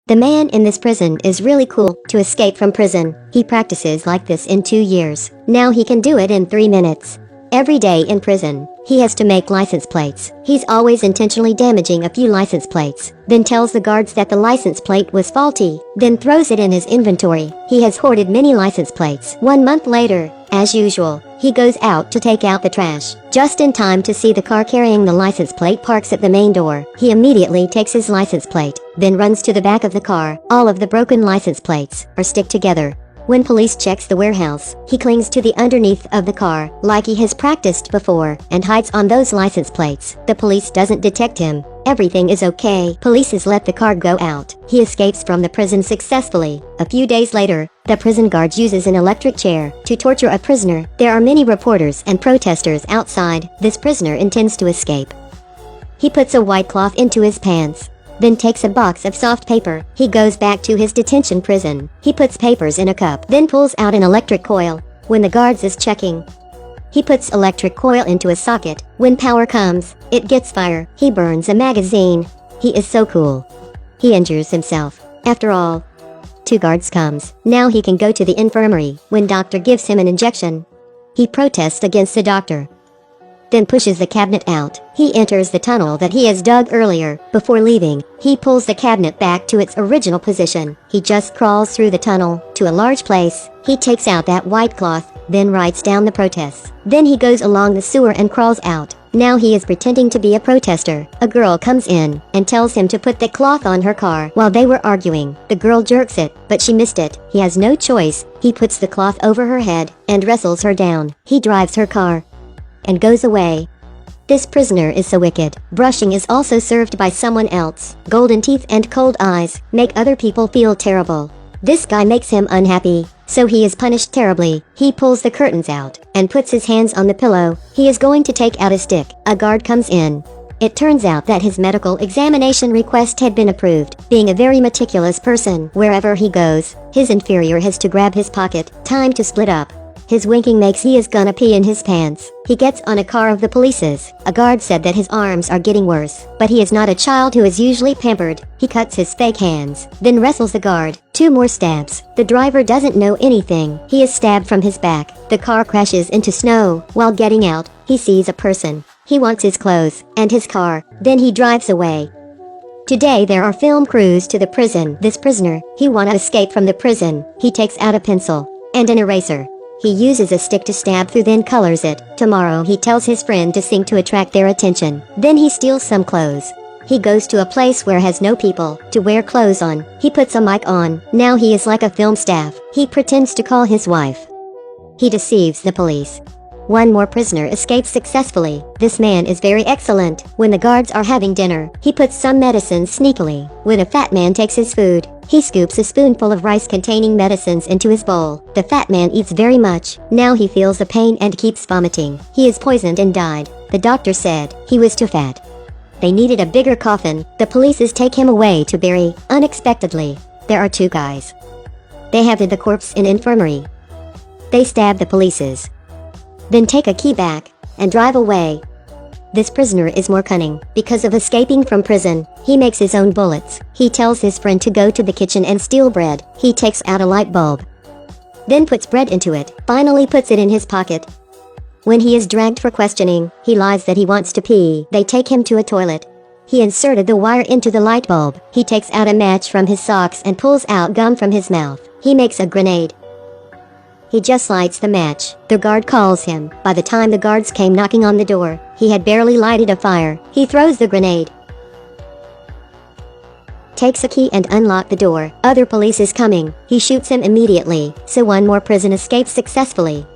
The man in this prison is really cool. To escape from prison, he practices like this in 2 years. Now he can do it in 3 minutes. Every day in prison, he has to make license plates. He's always intentionally damaging a few license plates, then tells the guards that the license plate was faulty, then throws it in his inventory. He has hoarded many license plates. 1 month later, as usual, he goes out to take out the trash. Just in time to see the car carrying the license plate parks at the main door. He immediately takes his license plate, then runs to the back of the car. All of the broken license plates are stick together. When police checks the warehouse, he clings to the underneath of the car, like he has practiced before, and hides on those license plates. The police doesn't detect him. Everything is okay. Police let the car go out. He escapes from the prison successfully. A few days later, the prison guard uses an electric chair to torture a prisoner. There are many reporters and protesters outside. This prisoner intends to escape. He puts a white cloth into his pants, then takes a box of soft paper. He goes back to his detention prison. He puts papers in a cup, then pulls out an electric coil. When the guards is checking, he puts electric coil into a socket. When power comes, it gets fire. He burns a magazine. He is so cool. He injures himself. After all, 2 guards comes. Now he can go to the infirmary. When doctor gives him an injection, he protests against the doctor, then pushes the cabinet out. He enters the tunnel that he has dug earlier. Before leaving, he pulls the cabinet back to its original position. He just crawls through the tunnel to a large place. He takes out that white cloth, then writes down the protests. Then he goes along the sewer and crawls out. Now he is pretending to be a protester. A girl comes in and tells him to put the cloth on her car. While they were arguing, the girl jerks it, but she missed it. He has no choice. He puts the cloth over her head and wrestles her down. He drives her car and goes away. This prisoner is so wicked. Brushing is also served by someone else. Golden teeth and cold eyes make other people feel terrible. This guy makes him unhappy, so he is punished terribly. He pulls the curtains out and puts his hands on the pillow. He is going to take out a stick. A guard comes in. It turns out that his medical examination request had been approved. Being a very meticulous person, wherever he goes, his inferior has to grab his pocket. Time to split up. His winking makes he is gonna pee in his pants. He gets on a car of the police's. A guard said that his arms are getting worse, but he is not a child who is usually pampered. He cuts his fake hands, then wrestles the guard. 2 more stabs. The driver doesn't know anything. He is stabbed from his back. The car crashes into snow. While getting out, he sees a person. He wants his clothes and his car. Then he drives away. Today there are film crews to the prison. This prisoner, he wanna escape from the prison. He takes out a pencil and an eraser. He uses a stick to stab through, then colors it. Tomorrow he tells his friend to sing to attract their attention. Then he steals some clothes. He goes to a place where has no people to wear clothes on. He puts a mic on. Now he is like a film staff. He pretends to call his wife. He deceives the police. 1 more prisoner escapes successfully. This man is very excellent. When the guards are having dinner, he puts some medicine sneakily. When a fat man takes his food, he scoops a spoonful of rice containing medicines into his bowl. The fat man eats very much. Now he feels the pain and keeps vomiting. He is poisoned and died. The doctor said he was too fat. They needed a bigger coffin. The police take him away to bury. Unexpectedly, there are 2 guys. They have hid the corpse in infirmary. They stab the police, then take a key back and drive away. This prisoner is more cunning. Because of escaping from prison, he makes his own bullets. He tells his friend to go to the kitchen and steal bread. He takes out a light bulb, then puts bread into it, finally puts it in his pocket. When he is dragged for questioning, he lies that he wants to pee. They take him to a toilet. He inserted the wire into the light bulb. He takes out a match from his socks and pulls out gum from his mouth. He makes a grenade. He just lights the match. The guard calls him. By the time the guards came knocking on the door, he had barely lighted a fire. He throws the grenade, takes a key and unlock the door. Other police is coming. He shoots him immediately, so 1 more prison escapes successfully.